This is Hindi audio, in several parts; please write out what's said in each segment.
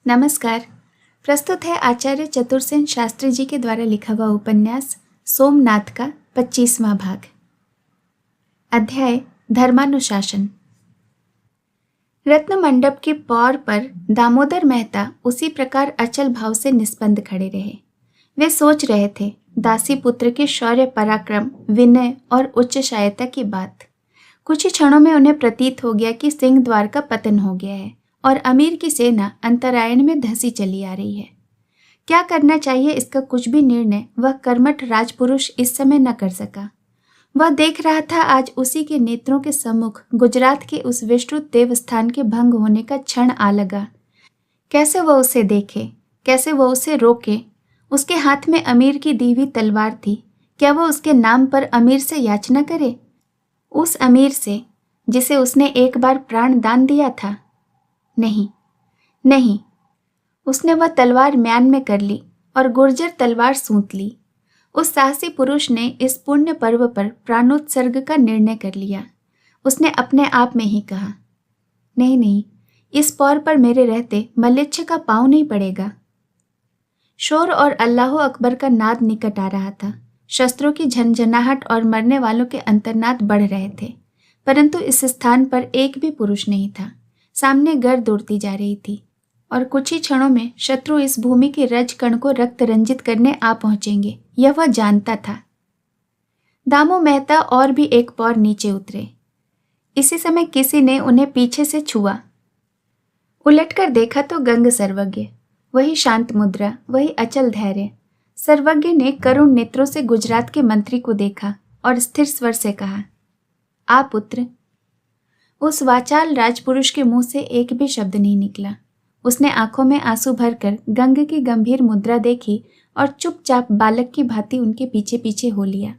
नमस्कार। प्रस्तुत है आचार्य चतुरसेन शास्त्री जी के द्वारा लिखा हुआ उपन्यास सोमनाथ का 25वां भाग। अध्याय धर्मानुशासन। रत्न मंडप के पौर पर दामोदर मेहता उसी प्रकार अचल भाव से निस्पंद खड़े रहे। वे सोच रहे थे दासी पुत्र के शौर्य पराक्रम, विनय और उच्चशायता की बात। कुछ ही क्षणों में उन्हें प्रतीत हो गया कि सिंह द्वार का पतन हो गया है और अमीर की सेना अंतरायण में धंसी चली आ रही है। क्या करना चाहिए इसका कुछ भी निर्णय वह कर्मठ राजपुरुष इस समय न कर सका। वह देख रहा था आज उसी के नेत्रों के सम्मुख गुजरात के उस विस्तृत देवस्थान के भंग होने का क्षण आ लगा। कैसे वह उसे देखे, कैसे वह उसे रोके। उसके हाथ में अमीर की दी हुई तलवार थी। क्या वह उसके नाम पर अमीर से याचना करे, उस अमीर से जिसे उसने एक बार प्राण दान दिया था? नहीं नहीं, उसने वह तलवार म्यान में कर ली और गुर्जर तलवार सूंत ली। उस साहसी पुरुष ने इस पुण्य पर्व पर प्राणोत्सर्ग का निर्णय कर लिया। उसने अपने आप में ही कहा, नहीं नहीं, इस पौर पर मेरे रहते मल्लिच्छ का पांव नहीं पड़ेगा। शोर और अल्लाहो अकबर का नाद निकट आ रहा था। शस्त्रों की झनझनाहट और मरने वालों के अंतर्नाद बढ़ रहे थे, परंतु इस स्थान पर एक भी पुरुष नहीं था। सामने गर्द उड़ती जा रही थी और कुछ ही क्षणों में शत्रु इस भूमि के रज कण को रक्त रंजित करने आ पहुंचेंगे, यह वह जानता था। दामू मेहता और भी एक पौर नीचे उतरे। इसी समय किसी ने उन्हें पीछे से छुआ। उलटकर देखा तो गंग सर्वज्ञ, वही शांत मुद्रा, वही अचल धैर्य। सर्वज्ञ ने करुण नेत्रों से गुजरात के मंत्री को देखा और स्थिर स्वर से कहा, आ पुत्र। उस वाचाल राजपुरुष के मुंह से एक भी शब्द नहीं निकला। उसने आंखों में आंसू भरकर गंग की गंभीर मुद्रा देखी और चुपचाप बालक की भांति उनके पीछे पीछे हो लिया।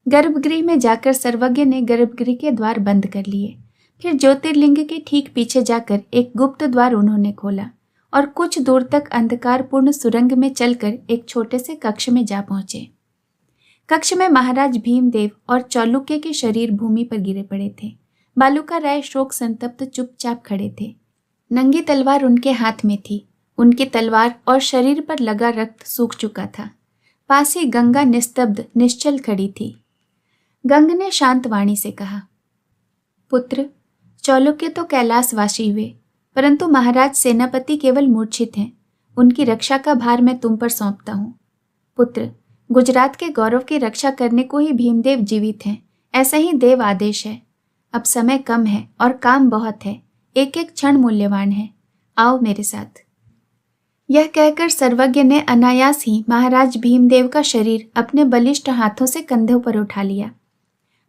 गर्भगृह में जाकर सर्वज्ञ ने गर्भगृह के द्वार बंद कर लिए। फिर ज्योतिर्लिंग के ठीक पीछे जाकर एक गुप्त द्वार उन्होंने खोला और कुछ दूर तक अंधकारपूर्ण सुरंग में चलकर एक छोटे से कक्ष में जा पहुंचे। कक्ष में महाराज भीमदेव और चालुक्य के शरीर भूमि पर गिरे पड़े थे। बालूका राय शोक संतप्त चुपचाप खड़े थे। नंगी तलवार उनके हाथ में थी। उनकी तलवार और शरीर पर लगा रक्त सूख चुका था। पास ही गंगा निस्तब्ध निश्चल खड़ी थी। गंग ने शांत वाणी से कहा, पुत्र, चालुक्य तो कैलाशवासी हुए, परंतु महाराज सेनापति केवल मूर्छित हैं। उनकी रक्षा का भार मैं तुम पर सौंपता हूँ। पुत्र, गुजरात के गौरव की रक्षा करने को ही भीमदेव जीवित हैं, ऐसा ही देव आदेश है। अब समय कम है और काम बहुत है, एक एक क्षण मूल्यवान है। आओ मेरे साथ। यह कहकर सर्वज्ञ ने अनायास ही महाराज भीमदेव का शरीर अपने बलिष्ठ हाथों से कंधों पर उठा लिया।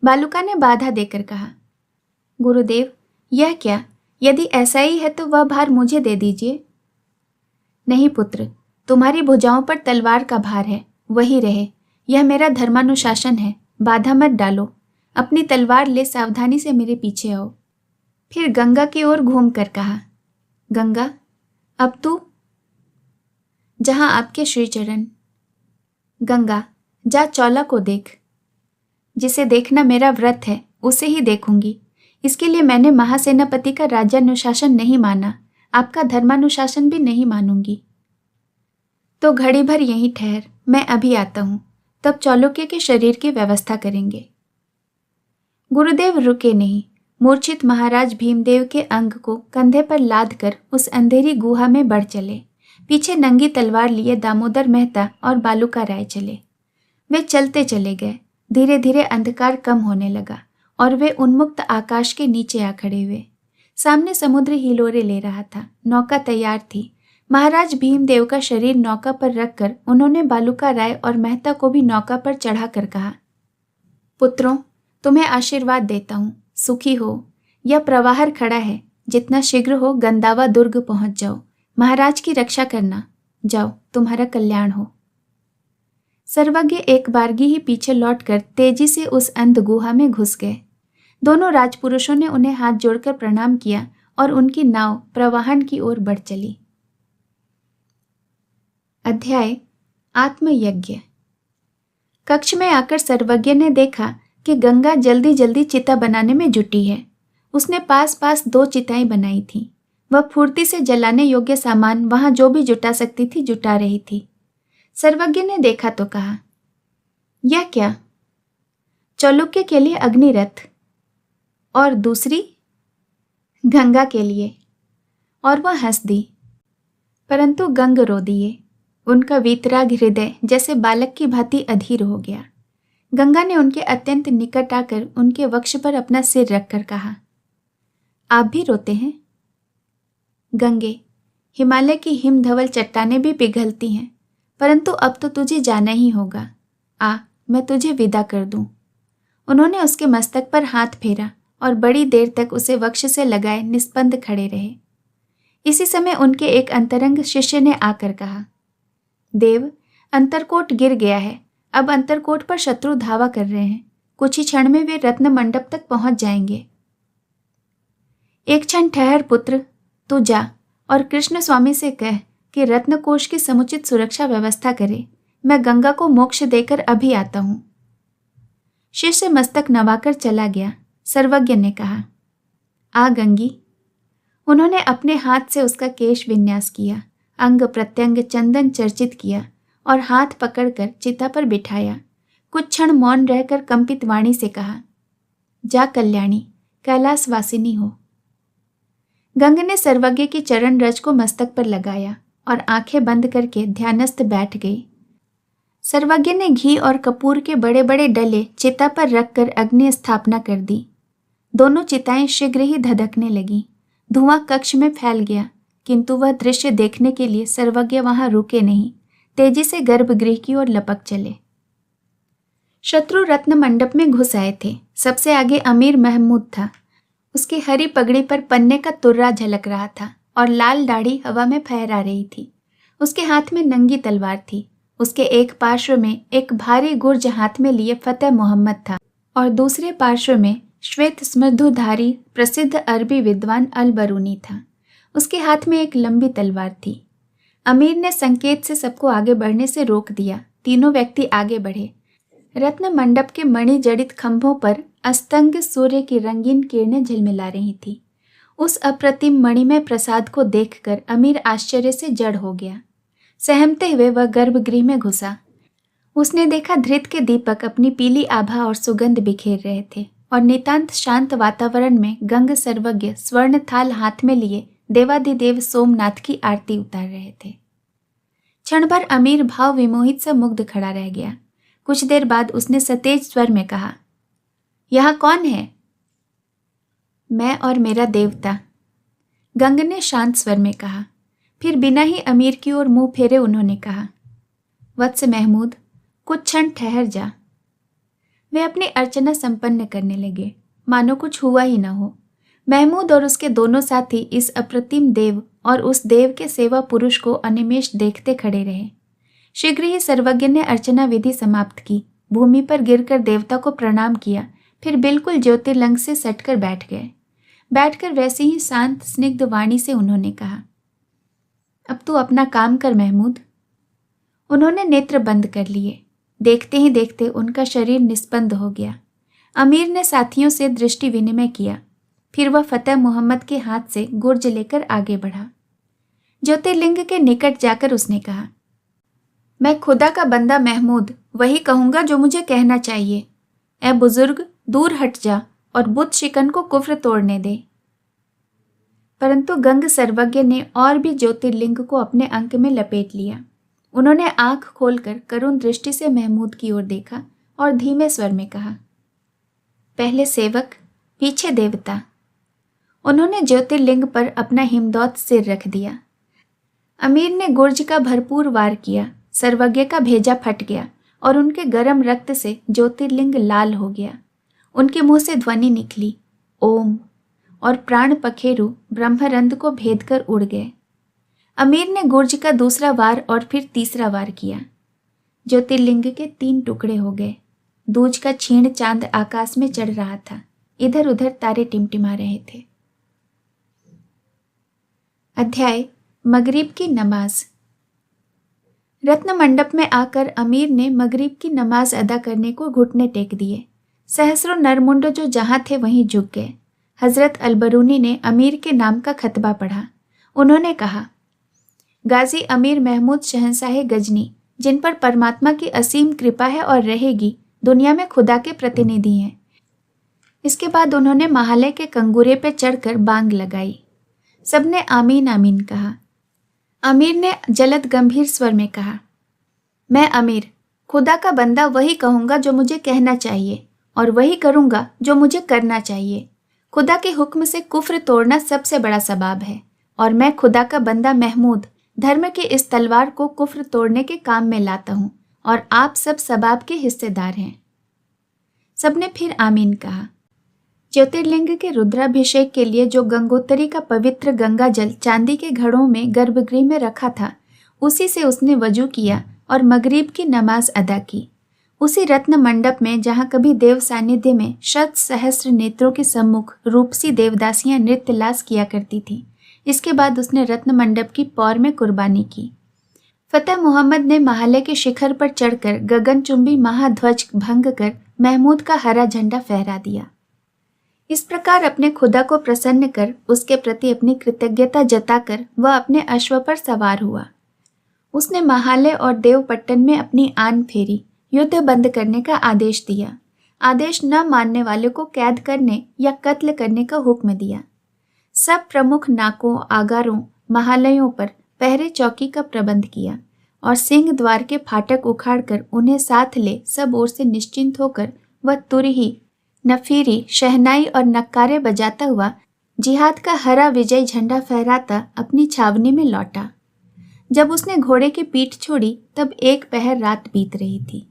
बालूका ने बाधा देकर कहा, गुरुदेव, यह क्या? यदि ऐसा ही है तो वह भार मुझे दे दीजिए। नहीं पुत्र, तुम्हारी भुजाओं पर तलवार का भार है, वही रहे। यह मेरा धर्मानुशासन है, बाधा मत डालो। अपनी तलवार ले सावधानी से मेरे पीछे आओ। फिर गंगा की ओर घूमकर कहा, गंगा, अब तू। जहां आपके श्री चरण। गंगा, जा चौला को देख। जिसे देखना मेरा व्रत है उसे ही देखूंगी। इसके लिए मैंने महासेनापति का राज्यानुशासन नहीं माना, आपका धर्मानुशासन भी नहीं मानूंगी। तो घड़ी भर यहीं ठहर, मैं अभी आता हूं, तब चालुक्य के शरीर की व्यवस्था करेंगे। गुरुदेव रुके नहीं। मूर्छित महाराज भीमदेव के अंग को कंधे पर लाद कर उस अंधेरी गुहा में बढ़ चले। पीछे नंगी तलवार लिए दामोदर मेहता और बालूका राय चले। वे चलते चले गए। धीरे धीरे अंधकार कम होने लगा और वे उन्मुक्त आकाश के नीचे आ खड़े हुए। सामने समुद्र हिलोरे ले रहा था। नौका तैयार थी। महाराज भीमदेव का शरीर नौका पर रखकर उन्होंने बालूका राय और मेहता को भी नौका पर चढ़ाकर कहा, पुत्रों, तुम्हें आशीर्वाद देता हूँ, सुखी हो। यह प्रवाहर खड़ा है, जितना शीघ्र हो गंदावा दुर्ग पहुंच जाओ। महाराज की रक्षा करना। जाओ, तुम्हारा कल्याण हो। सर्वज्ञ एक बारगी ही पीछे लौटकर तेजी से उस अंध गुहा में घुस गए। दोनों राजपुरुषों ने उन्हें हाथ जोड़कर प्रणाम किया और उनकी नाव प्रवाहन की ओर बढ़ चली। अध्याय आत्मयज्ञ। कक्ष में आकर सर्वज्ञ ने देखा कि गंगा जल्दी जल्दी चिता बनाने में जुटी है। उसने पास पास 2 चिताएं बनाई थीं। वह फुर्ती से जलाने योग्य सामान वहां जो भी जुटा सकती थी जुटा रही थी। सर्वज्ञ ने देखा तो कहा, यह क्या? चौलुक्य के लिए अग्निरथ। और दूसरी? गंगा के लिए। और वह हंस दी। परंतु गंग रो दिए। उनका वीतराग हृदय जैसे बालक की भांति अधीर हो गया। गंगा ने उनके अत्यंत निकट आकर उनके वक्ष पर अपना सिर रखकर कहा, आप भी रोते हैं? गंगे, हिमालय की हिमधवल चट्टानें भी पिघलती हैं, परंतु अब तो तुझे जाना ही होगा। आ, मैं तुझे विदा कर दूं। उन्होंने उसके मस्तक पर हाथ फेरा और बड़ी देर तक उसे वक्ष से लगाए निस्पंद खड़े रहे। इसी समय उनके एक अंतरंग शिष्य ने आकर कहा, देव, अंतरकोट गिर गया है। अब अंतरकोट पर शत्रु धावा कर रहे हैं। कुछ ही क्षण में वे रत्न मंडप तक पहुंच जाएंगे। एक क्षण ठहर पुत्र, तू जा और कृष्ण स्वामी से कह कि रत्नकोश की समुचित सुरक्षा व्यवस्था करे। मैं गंगा को मोक्ष देकर अभी आता हूं। शिष्य मस्तक नवाकर चला गया। सर्वज्ञ ने कहा, आ गंगी। उन्होंने अपने हाथ से उसका केश विन्यास किया, अंग प्रत्यंग चंदन चर्चित किया और हाथ पकड़कर चिता पर बिठाया। कुछ क्षण मौन रहकर कंपित वाणी से कहा, जा कल्याणी, कैलाशवासिनी हो। गंग ने सर्वज्ञ की चरण रज को मस्तक पर लगाया और आंखें बंद करके ध्यानस्थ बैठ गई। सर्वज्ञ ने घी और कपूर के बड़े बड़े डले चिता पर रखकर अग्नि स्थापना कर दी। दोनों चिताएं शीघ्र ही धधकने लगीं। धुआं कक्ष में फैल गया, किंतु वह दृश्य देखने के लिए सर्वज्ञ वहां रुके नहीं, तेजी से गर्भगृह की ओर लपक चले। शत्रु रत्न मंडप में घुस आए थे। सबसे आगे अमीर महमूद था। उसकी हरी पगड़ी पर पन्ने का तुर्रा झलक रहा था और लाल दाढ़ी हवा में फहरा रही थी। उसके हाथ में नंगी तलवार थी। उसके एक पार्श्व में एक भारी गुर्ज हाथ में लिए फतेह मोहम्मद था और दूसरे पार्श्व में श्वेत स्मृद्धुधारी प्रसिद्ध अरबी विद्वान अल बरूनी था। उसके हाथ में एक लंबी तलवार थी। अमीर ने संकेत से सबको आगे बढ़ने से रोक दिया। तीनों व्यक्ति आगे बढ़े। रत्न मंडप के मणि जड़ित खंभों पर अस्तंग सूर्य की रंगीन किरणें झिलमिला रही थी। उस अप्रतिम मणिमय प्रसाद को देखकर अमीर आश्चर्य से जड़ हो गया। सहमते हुए वह गर्भगृह में घुसा। उसने देखा धृत के दीपक अपनी पीली आभा और सुगंध बिखेर रहे थे और नितांत शांत वातावरण में गंग सर्वज्ञ स्वर्ण थाल हाथ में लिए देवाधिदेव सोमनाथ की आरती उतार रहे थे। क्षण भर अमीर भाव विमोहित सा मुग्ध खड़ा रह गया। कुछ देर बाद उसने सतेज स्वर में कहा, यहां कौन है? मैं और मेरा देवता, गंग ने शांत स्वर में कहा। फिर बिना ही अमीर की ओर मुंह फेरे उन्होंने कहा, वत्स महमूद, कुछ क्षण ठहर जा। वे अपनी अर्चना संपन्न करने लगे, मानो कुछ हुआ ही न हो। महमूद और उसके दोनों साथी इस अप्रतिम देव और उस देव के सेवा पुरुष को अनिमेष देखते खड़े रहे। शीघ्र ही सर्वज्ञ ने अर्चना विधि समाप्त की, भूमि पर गिरकर देवता को प्रणाम किया, फिर बिल्कुल ज्योतिर्लिंग से सटकर बैठ गए। बैठकर वैसे ही शांत स्निग्ध वाणी से उन्होंने कहा, अब तू अपना काम कर महमूद। उन्होंने नेत्र बंद कर लिए। देखते ही देखते उनका शरीर निस्पंद हो गया। अमीर ने साथियों से दृष्टि विनिमय किया। फिर वह फतेह मोहम्मद के हाथ से गुर्ज लेकर आगे बढ़ा। ज्योतिर्लिंग के निकट जाकर उसने कहा, मैं खुदा का बंदा महमूद वही कहूंगा जो मुझे कहना चाहिए। ए बुजुर्ग, दूर हट जा और बुत शिकन को कुफ्र तोड़ने दे। परंतु गंग सर्वज्ञ ने और भी ज्योतिर्लिंग को अपने अंक में लपेट लिया। उन्होंने आंख खोलकर करुण दृष्टि से महमूद की ओर देखा और धीमे स्वर में कहा, पहले सेवक, पीछे देवता। उन्होंने ज्योतिर्लिंग पर अपना हिमदौत सिर रख दिया। अमीर ने गुर्ज का भरपूर वार किया। सर्वज्ञ का भेजा फट गया और उनके गर्म रक्त से ज्योतिर्लिंग लाल हो गया। उनके मुंह से ध्वनि निकली, ओम, और प्राण पखेरु ब्रह्मरंध्र को भेद कर उड़ गए। अमीर ने गुर्ज का दूसरा वार और फिर तीसरा वार किया। ज्योतिर्लिंग के 3 टुकड़े हो गए। दूज का क्षीण चांद आकाश में चढ़ रहा था। इधर उधर तारे टिमटिमा रहे थे। अध्याय मगरिब की नमाज। रत्न मंडप में आकर अमीर ने मगरिब की नमाज अदा करने को घुटने टेक दिए। सहस्रों नरमुंड जो जहां थे वहीं झुक गए। हजरत अलबरूनी ने अमीर के नाम का खतबा पढ़ा। उन्होंने कहा, गाजी अमीर महमूद शहंशाह गजनी, जिन पर परमात्मा की असीम कृपा है और रहेगी, दुनिया में खुदा के प्रतिनिधि हैं। इसके बाद उन्होंने महालय के कंगूरे पे चढ़कर बांग लगाई। सबने आमीन आमीन कहा। अमीर ने जलद गंभीर स्वर में कहा, मैं अमीर, खुदा का बंदा वही कहूँगा जो मुझे कहना चाहिए और वही करूँगा जो मुझे करना चाहिए। खुदा के हुक्म से कुफ्र तोड़ना सबसे बड़ा सबाब है और मैं खुदा का बंदा महमूद धर्म की इस तलवार को कुफ्र तोड़ने के काम में लाता हूँ और आप सब सबाब के हिस्सेदार हैं। सबने फिर आमीन कहा। ज्योतिर्लिंग के रुद्राभिषेक के लिए जो गंगोत्री का पवित्र गंगा जल चांदी के घड़ों में गर्भगृह में रखा था, उसी से उसने वजू किया और मगरिब की नमाज अदा की। उसी रत्न मंडप में जहाँ कभी देव सानिध्य में शत सहस्र नेत्रों के सम्मुख रूपसी देवदासियां नृत्य लास किया करती थीं। इसके बाद उसने रत्न मंडप की पौर में कुर्बानी की। फतेह मोहम्मद ने महालय के शिखर पर चढ़कर गगनचुंबी महाध्वज भंग कर महमूद का हरा झंडा फहरा दिया। इस प्रकार अपने खुदा को प्रसन्न कर उसके प्रति अपनी कृतज्ञता जताकर वह अपने अश्व पर सवार हुआ। उसने महालय और देवपट्टन में अपनी आन फेरी, युद्ध बंद करने का आदेश दिया। आदेश न मानने वाले को कैद करने या कत्ल करने का हुक्म दिया। सब प्रमुख नाकों, आगारों, महालयों पर पहरे चौकी का प्रबंध किया और सिंह द्वार के फाटक उखाड़कर उन्हें साथ ले सब ओर से निश्चिंत होकर वह तुरही, नफीरी, शहनाई और नक्कारे बजाता हुआ जिहाद का हरा विजय झंडा फहराता अपनी छावनी में लौटा। जब उसने घोड़े की पीठ छोड़ी तब एक पहर रात बीत रही थी।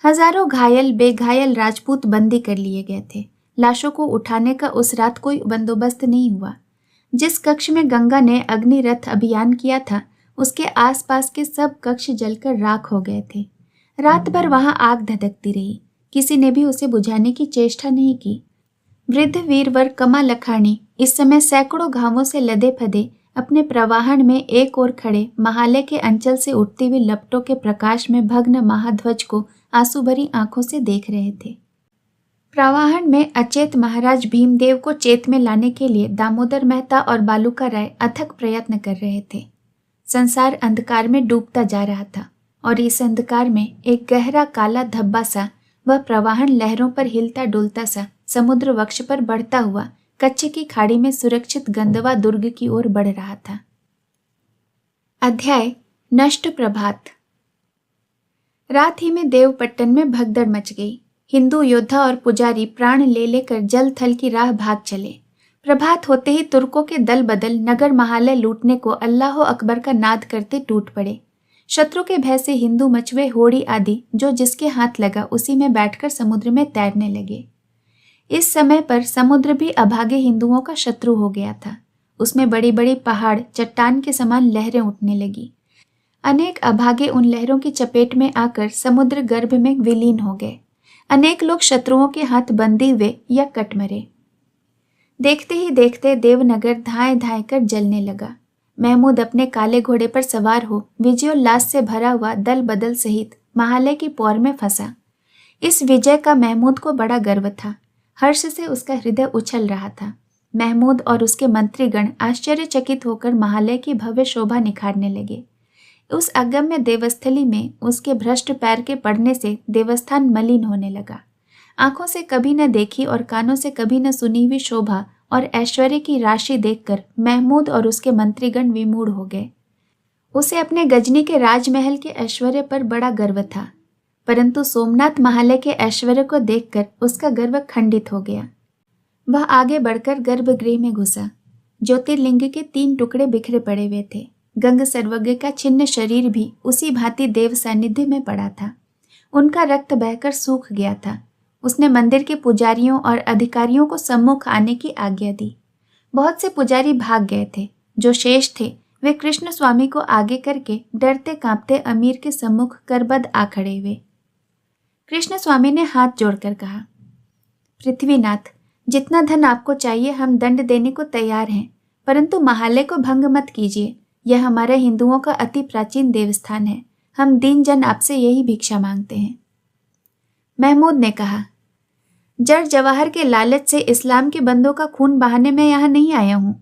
हजारों घायल बेघायल राजपूत बंदी कर लिए गए थे। लाशों को उठाने का उस रात कोई बंदोबस्त नहीं हुआ। जिस कक्ष में गंगा ने अग्निरथ अभियान किया था, उसके आसपास के सब कक्ष जलकर राख हो गए थे। रात भर वहां आग धधकती रही। किसी ने भी उसे बुझाने की चेष्टा नहीं की। वृद्ध वीरवर कमा लखानी इस समय सैकड़ों घावों से लदे फदे अपने प्रवाहन में एक ओर खड़े महालय के अंचल से उठती हुई लपटों के प्रकाश में भग्न महाध्वज को आंसू भरी आंखों से देख रहे थे। प्रवाहन में अचेत महाराज भीमदेव को चेत में लाने के लिए दामोदर मेहता और बालूका राय अथक प्रयत्न कर रहे थे। संसार अंधकार में डूबता जा रहा था और इस अंधकार में एक गहरा काला धब्बा सा, वह प्रवाहन लहरों पर हिलता डुलता सा समुद्र वक्ष पर बढ़ता हुआ कच्चे की खाड़ी में सुरक्षित गंदवा दुर्ग की ओर बढ़ रहा था। अध्याय नष्ट प्रभात। रात ही में देवपट्टन में भगदड़ मच गई। हिंदू योद्धा और पुजारी प्राण ले लेकर जल थल की राह भाग चले। प्रभात होते ही तुर्कों के दल बदल नगर महालय लूटने को अल्लाह अकबर का नाद करते टूट पड़े। शत्रु के भय से हिंदू मछुए, होड़ी आदि जो जिसके हाथ लगा उसी में बैठकर समुद्र में तैरने लगे। इस समय पर समुद्र भी अभागे हिंदुओं का शत्रु हो गया था। उसमें बड़ी बड़ी पहाड़ चट्टान के समान लहरें उठने लगी। अनेक अभागे उन लहरों की चपेट में आकर समुद्र गर्भ में विलीन हो गए। अनेक लोग शत्रुओं के हाथ बंदी हुए या कट मरे। देखते ही देखते देवनगर धाए धाए कर जलने लगा। महमूद अपने काले घोड़े पर सवार हो विजयोल्लास से भरा हुआ दल बदल सहित महालय की पौर में फंसा। इस विजय का महमूद को बड़ा गर्व था। हर्ष से उसका हृदय उछल रहा था। महमूद और उसके मंत्रीगण आश्चर्यचकित होकर महालय की भव्य शोभा निखारने लगे। उस अगम्य देवस्थली में उसके भ्रष्ट पैर के पड़ने से देवस्थान मलिन होने लगा। आंखों से कभी न देखी और कानों से कभी न सुनी हुई शोभा और ऐश्वर्य की राशि देखकर महमूद और उसके मंत्रीगण विमूढ़ हो गए। उसे अपने गजनी के राजमहल के ऐश्वर्य पर बड़ा गर्व था, परंतु सोमनाथ महालय के ऐश्वर्य को देखकर उसका गर्व खंडित हो गया। वह आगे बढ़कर गर्भगृह में घुसा। ज्योतिर्लिंग के 3 टुकड़े बिखरे पड़े हुए थे। गंग सर्वज्ञ का छिन्न शरीर भी उसी भांति देव सानिध्य में पड़ा था। उनका रक्त बहकर सूख गया था। उसने मंदिर के पुजारियों और अधिकारियों को सम्मुख आने की आज्ञा दी। बहुत से पुजारी भाग गए थे। जो शेष थे वे कृष्ण स्वामी को आगे करके डरते कांपते अमीर के सम्मुख करबद्ध आ खड़े हुए। कृष्ण स्वामी ने हाथ जोड़कर कहा, पृथ्वीनाथ, जितना धन आपको चाहिए हम दंड देने को तैयार हैं, परंतु महालय को भंग मत कीजिए। यह हमारे हिंदुओं का अति प्राचीन देवस्थान है। हम दीन जन आपसे यही भिक्षा मांगते हैं। महमूद ने कहा, जड़ जवाहर के लालच से इस्लाम के बंदों का खून बहाने मैं यहाँ नहीं आया हूँ।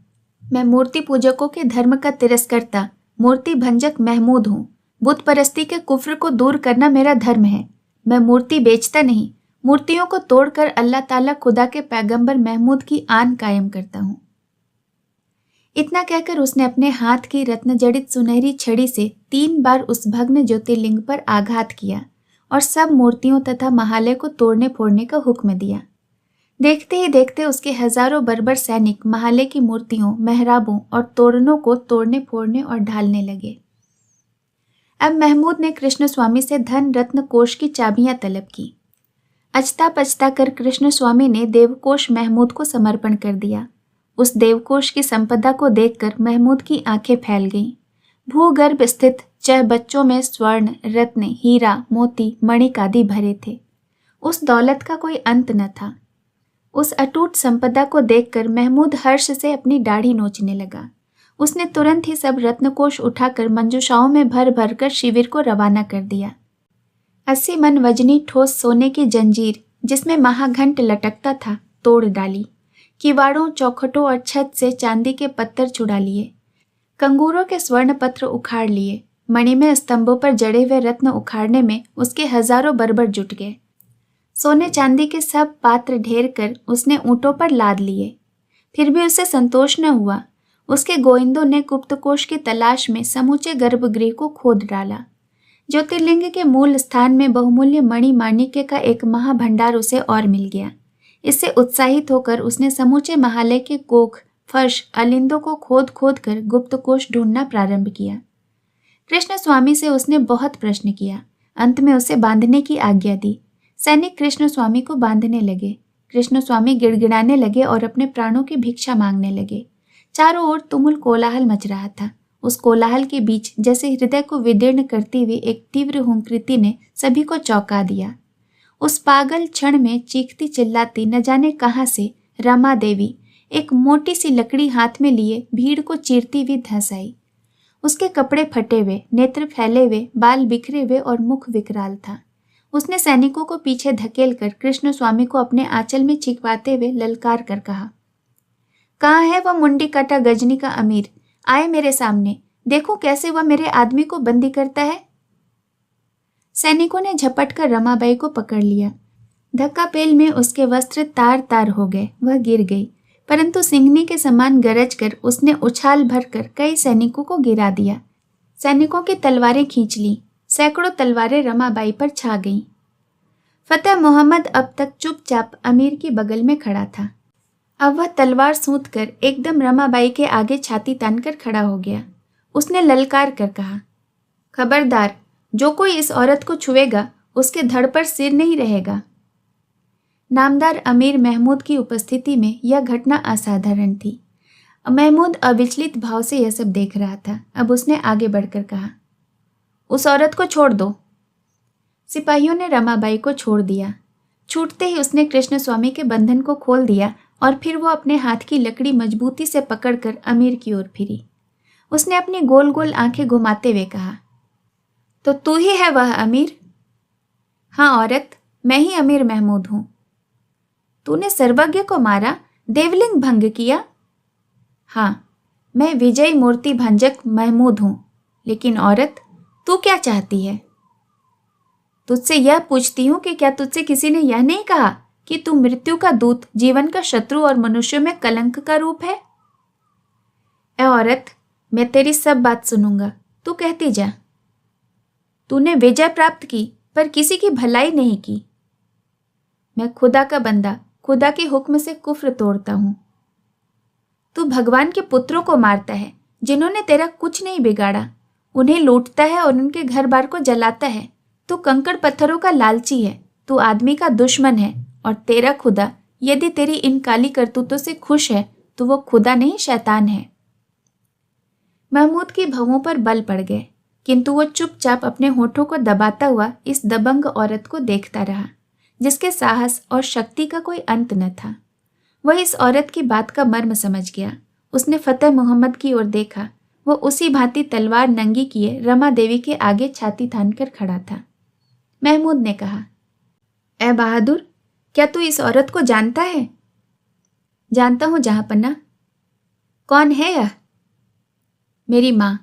मैं मूर्ति पूजकों के धर्म का तिरस्कर्ता मूर्ति भंजक महमूद हूँ। बुत परस्ती के कुफ्र को दूर करना मेरा धर्म है। मैं मूर्ति बेचता नहीं, मूर्तियों को तोड़कर अल्लाह ताला खुदा के पैगंबर महमूद की आन कायम करता हूँ। इतना कहकर उसने अपने हाथ की रत्नजड़ित सुनहरी छड़ी से 3 बार उस भग्न ज्योतिर्लिंग पर आघात किया और सब मूर्तियों तथा महालय को तोड़ने फोड़ने का हुक्म दिया। देखते ही देखते उसके हजारों बर्बर सैनिक महालय की मूर्तियों, मेहराबों और तोरणों को तोड़ने फोड़ने और ढालने लगे। अब महमूद ने कृष्ण स्वामी से धन रत्न कोष की चाबियां तलब की। अचता पचता कर कृष्ण स्वामी ने देवकोष महमूद को समर्पण कर दिया। उस देवकोष की संपदा को देखकर महमूद की आंखें फैल गईं। भूगर्भ स्थित 6 बच्चों में स्वर्ण, रत्न, हीरा, मोती, मणिक आदि भरे थे। उस दौलत का कोई अंत न था। उस अटूट संपदा को देखकर महमूद हर्ष से अपनी दाढ़ी नोचने लगा। उसने तुरंत ही सब रत्नकोष उठाकर मंजूषाओं में भर भर कर शिविर को रवाना कर दिया। 80 मन वजनी ठोस सोने की जंजीर जिसमें महाघंट लटकता था तोड़ डाली। किवाड़ों, चौखटों और छत से चांदी के पत्थर छुड़ा लिए। कंगूरों के स्वर्ण पत्र उखाड़ लिए। मणिमय स्तंभों पर जड़े हुए रत्न उखाड़ने में उसके हजारों बर्बर जुट गए। सोने चांदी के सब पात्र ढेर कर उसने ऊंटों पर लाद लिए। फिर भी उसे संतोष न हुआ। उसके गोइंदों ने गुप्तकोष की तलाश में समूचे गर्भगृह को खोद डाला। ज्योतिर्लिंग के मूल स्थान में बहुमूल्य मणि माणिक्य का एक महाभंडार उसे और मिल गया। इससे उत्साहित होकर उसने समूचे महालय के कोख, फर्श, अलिंदों को खोद खोद कर गुप्तकोष ढूंढना प्रारंभ किया। कृष्ण स्वामी से उसने बहुत प्रश्न किया। अंत में उसे बांधने की आज्ञा दी। सैनिक कृष्ण स्वामी को बांधने लगे। कृष्ण स्वामी गिड़गिड़ाने लगे और अपने प्राणों की भिक्षा मांगने लगे। चारों ओर तुमुल कोलाहल मच रहा था। उस कोलाहल के बीच जैसे हृदय को विदीर्ण करती हुई एक तीव्र हुंकृति ने सभी को चौंका दिया। उस पागल क्षण में चीखती चिल्लाती न जाने कहाँ से रमा देवी एक मोटी सी लकड़ी हाथ में लिए भीड़ को चीरती हुई धंस आई। उसके कपड़े फटे हुए, नेत्र फैले हुए, बाल बिखरे हुए और मुख विकराल था। उसने सैनिकों को पीछे धकेल कर कृष्ण स्वामी को अपने आंचल में छिपवाते हुए ललकार कर कहा, कहाँ है वह मुंडी काटा गजनी का अमीर? आए मेरे सामने, देखो कैसे वह मेरे आदमी को बंदी करता है। सैनिकों ने झपट कर रमाबाई को पकड़ लिया। धक्का पेल में उसके वस्त्र तार तार हो गए। वह गिर गई, परंतु सिंहनी के समान गरज कर उसने उछाल भरकर कई सैनिकों को गिरा दिया। सैनिकों की तलवारें खींच ली। सैकड़ों तलवारें रमाबाई पर छा गईं। फतेह मोहम्मद अब तक चुपचाप अमीर की बगल में खड़ा था। अब वह तलवार सूंध कर एकदम रमाबाई के आगे छाती तानकर खड़ा हो गया। उसने ललकार कर कहा, खबरदार, जो कोई इस औरत को छुएगा उसके धड़ पर सिर नहीं रहेगा। नामदार अमीर महमूद की उपस्थिति में यह घटना असाधारण थी। महमूद अविचलित भाव से यह सब देख रहा था। अब उसने आगे बढ़कर कहा, उस औरत को छोड़ दो। सिपाहियों ने रमाबाई को छोड़ दिया। छूटते ही उसने कृष्ण स्वामी के बंधन को खोल दिया और फिर वो अपने हाथ की लकड़ी मजबूती से पकड़कर अमीर की ओर फिरी। उसने अपनी गोल गोल आंखें घुमाते हुए कहा, तो तू ही है वह अमीर? हाँ औरत, मैं ही अमीर महमूद हूं। तूने सर्वज्ञ को मारा, देवलिंग भंग किया? हाँ, मैं विजय मूर्ति भंजक महमूद हूं। लेकिन औरत, तू क्या चाहती है? तुझसे यह पूछती हूं कि क्या तुझसे किसी ने यह नहीं कहा कि तू मृत्यु का दूत, जीवन का शत्रु और मनुष्यों में कलंक का रूप है? ए औरत, मैं तेरी सब बात सुनूंगा, तू कहती जा। तूने विजय प्राप्त की पर किसी की भलाई नहीं की। मैं खुदा का बंदा, खुदा के हुक्म से कुफ्र तोड़ता हूं। तू भगवान के पुत्रों को मारता है जिन्होंने तेरा कुछ नहीं बिगाड़ा, उन्हें लूटता है और उनके घर बार को जलाता है। तू कंकड़ पत्थरों का लालची है, तू आदमी का दुश्मन है और तेरा खुदा यदि तेरी इन काली करतूतों से खुश है तो वो खुदा नहीं शैतान है। महमूद की भवों पर बल पड़ गए, किंतु वो चुपचाप अपने होठों को दबाता हुआ इस दबंग औरत को देखता रहा जिसके साहस और शक्ति का कोई अंत न था। वह इस औरत की बात का मर्म समझ गया। उसने फतेह मोहम्मद की ओर देखा। वो उसी भांति तलवार नंगी किए रमा देवी के आगे छाती थान कर खड़ा था। महमूद ने कहा, ए बहादुर, क्या तू इस औरत को जानता है? जानता हूं जहांपन्ना। कौन है यह? मेरी माँ।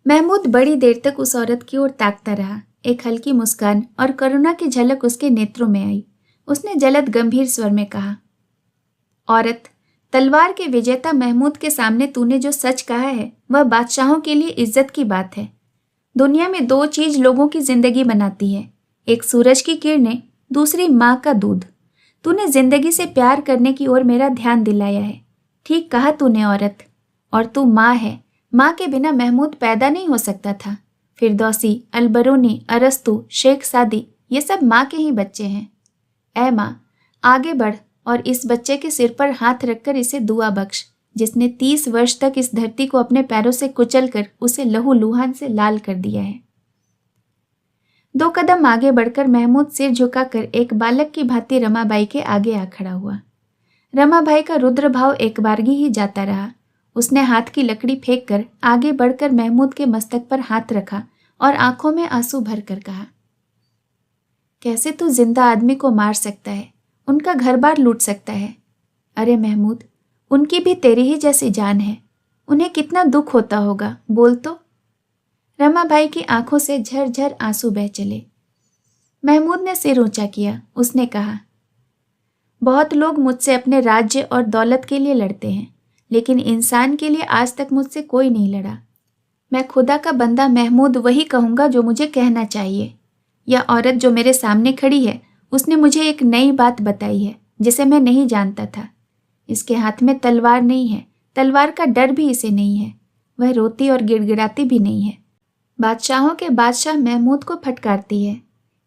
महमूद बड़ी देर तक उस औरत की ओर ताकता रहा। एक हल्की मुस्कान और करुणा की झलक उसके नेत्रों में आई। उसने जलद गंभीर स्वर में कहा, औरत, तलवार के विजेता महमूद के सामने तूने जो सच कहा है वह बादशाहों के लिए इज्जत की बात है। दुनिया में दो चीज लोगों की जिंदगी बनाती है, एक सूरज की किरणें, दूसरी माँ का दूध। तूने जिंदगी से प्यार करने की ओर मेरा ध्यान दिलाया है। ठीक कहा तूने औरत। और तू माँ है। माँ के बिना महमूद पैदा नहीं हो सकता था। फिरदौसी, अलबरूनी, अरस्तु, शेख सादी, ये सब माँ के ही बच्चे हैं। ऐ माँ, आगे बढ़ और इस बच्चे के सिर पर हाथ रखकर इसे दुआ बख्श, जिसने 30 वर्ष तक इस धरती को अपने पैरों से कुचलकर उसे लहू लुहान से लाल कर दिया है। 2 कदम आगे बढ़कर महमूद सिर झुकाकर एक बालक की भांति रमाबाई के आगे आ खड़ा हुआ। रमाबाई का रुद्र भाव एक बारगी ही जाता रहा। उसने हाथ की लकड़ी फेंक कर आगे बढ़कर महमूद के मस्तक पर हाथ रखा और आंखों में आंसू भर कर कहा, कैसे तू जिंदा आदमी को मार सकता है, उनका घर बार लूट सकता है? अरे महमूद, उनकी भी तेरी ही जैसी जान है। उन्हें कितना दुख होता होगा, बोल तो। रमाबाई की आंखों से झरझर आंसू बह चले। महमूद ने सिर ऊंचा किया। उसने कहा, बहुत लोग मुझसे अपने राज्य और दौलत के लिए लड़ते हैं, लेकिन इंसान के लिए आज तक मुझसे कोई नहीं लड़ा। मैं खुदा का बंदा महमूद वही कहूँगा जो मुझे कहना चाहिए। यह औरत जो मेरे सामने खड़ी है, उसने मुझे एक नई बात बताई है जिसे मैं नहीं जानता था। इसके हाथ में तलवार नहीं है, तलवार का डर भी इसे नहीं है। वह रोती और गिड़गिड़ाती भी नहीं है। बादशाहों के बादशाह महमूद को फटकारती है।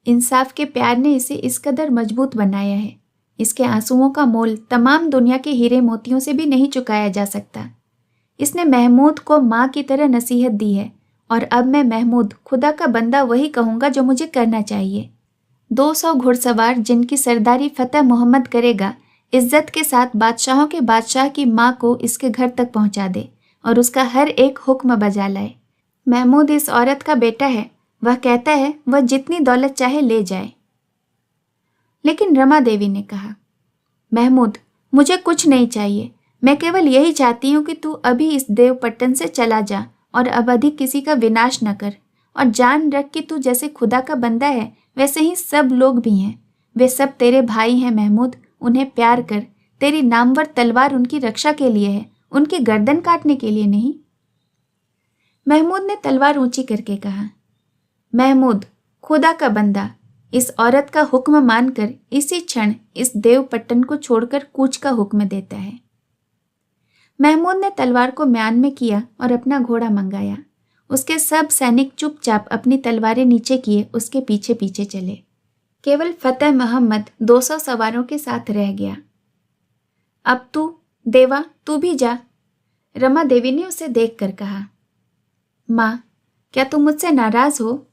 इंसाफ के प्यार ने इसे इस कदर मजबूत बनाया है। इसके आंसुओं का मोल तमाम दुनिया के हीरे मोतियों से भी नहीं चुकाया जा सकता। इसने महमूद को माँ की तरह नसीहत दी है और अब मैं महमूद खुदा का बंदा वही कहूँगा जो मुझे करना चाहिए। 200 घुड़सवार जिनकी सरदारी फतेह मोहम्मद करेगा, इज्जत के साथ बादशाहों के बादशाह की माँ को इसके घर तक पहुँचा दे और उसका हर एक हुक्म बजा लाए। महमूद इस औरत का बेटा है। वह कहता है वह जितनी दौलत चाहे ले जाए। लेकिन रमा देवी ने कहा, महमूद, मुझे कुछ नहीं चाहिए। मैं केवल यही चाहती हूँ कि तू अभी इस देवपट्टन से चला जा और अब अधिक किसी का विनाश न कर। और जान रख कि तू जैसे खुदा का बंदा है वैसे ही सब लोग भी हैं। वे सब तेरे भाई हैं महमूद। उन्हें प्यार कर। तेरी नामवर तलवार उनकी रक्षा के लिए है, उनकी गर्दन काटने के लिए नहीं। महमूद ने तलवार ऊंची करके कहा, महमूद, खुदा का बंदा, इस औरत का हुक्म मानकर इसी क्षण इस देवपट्टन को छोड़कर कूच का हुक्म देता है। महमूद ने तलवार को म्यान में किया और अपना घोड़ा मंगाया। उसके सब सैनिक चुपचाप अपनी तलवारें नीचे किए उसके पीछे पीछे चले। केवल फतेह मोहम्मद 200 सवारों के साथ रह गया। अब तू देवा, तू भी जा। रमा देवी ने उसे देखकर कहा, माँ, क्या तुम मुझसे नाराज हो?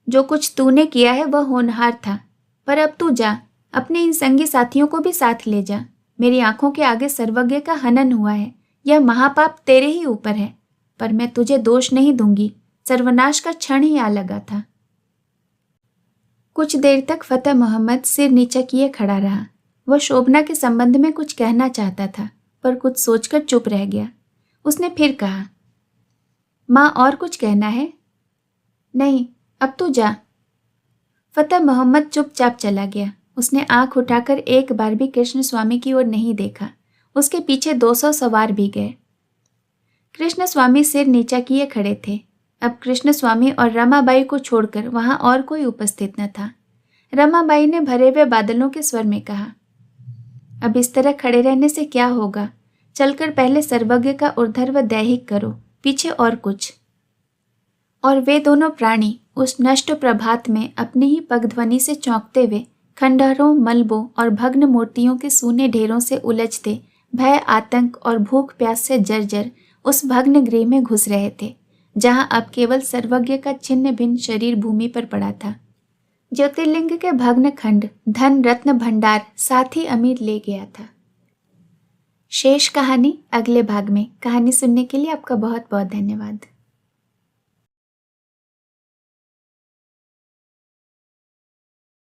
जो कुछ तूने किया है वह होनहार था, पर अब तू जा। अपने इन संगी साथियों को भी साथ ले जा। मेरी आंखों के आगे सर्वज्ञ का हनन हुआ है। यह महापाप तेरे ही ऊपर है, पर मैं तुझे दोष नहीं दूंगी। सर्वनाश का क्षण ही आ लगा था। कुछ देर तक फतेह मोहम्मद सिर नीचा किए खड़ा रहा। वह शोभना के संबंध में कुछ कहना चाहता था, पर कुछ सोचकर चुप रह गया। उसने फिर कहा, माँ, और कुछ कहना है? नहीं, अब तू जा। फतेह मोहम्मद चुपचाप चला गया। उसने आंख उठाकर एक बार भी कृष्ण स्वामी की ओर नहीं देखा। उसके पीछे 200 सवार भी गए। कृष्ण स्वामी सिर नीचा किए खड़े थे। अब कृष्ण स्वामी और रमाबाई को छोड़कर वहां और कोई उपस्थित न था। रमाबाई ने भरे हुए बादलों के स्वर में कहा, अब इस तरह खड़े रहने से क्या होगा? चलकर पहले सर्वज्ञ का ऊर्ध्व दैहिक करो, पीछे और कुछ। और वे दोनों प्राणी उस नष्ट प्रभात में अपनी ही पगध्वनि से चौंकते हुए खंडहरों, मलबों और भग्न मूर्तियों के सूने ढेरों से उलझते भय, आतंक और भूख प्यास से जर्जर उस भग्न गृह में घुस रहे थे, जहां अब केवल सर्वज्ञ का छिन्न भिन्न शरीर भूमि पर पड़ा था। ज्योतिर्लिंग के भग्न खंड धन रत्न भंडार साथ ही अमीर ले गया था। शेष कहानी अगले भाग में। कहानी सुनने के लिए आपका बहुत बहुत धन्यवाद।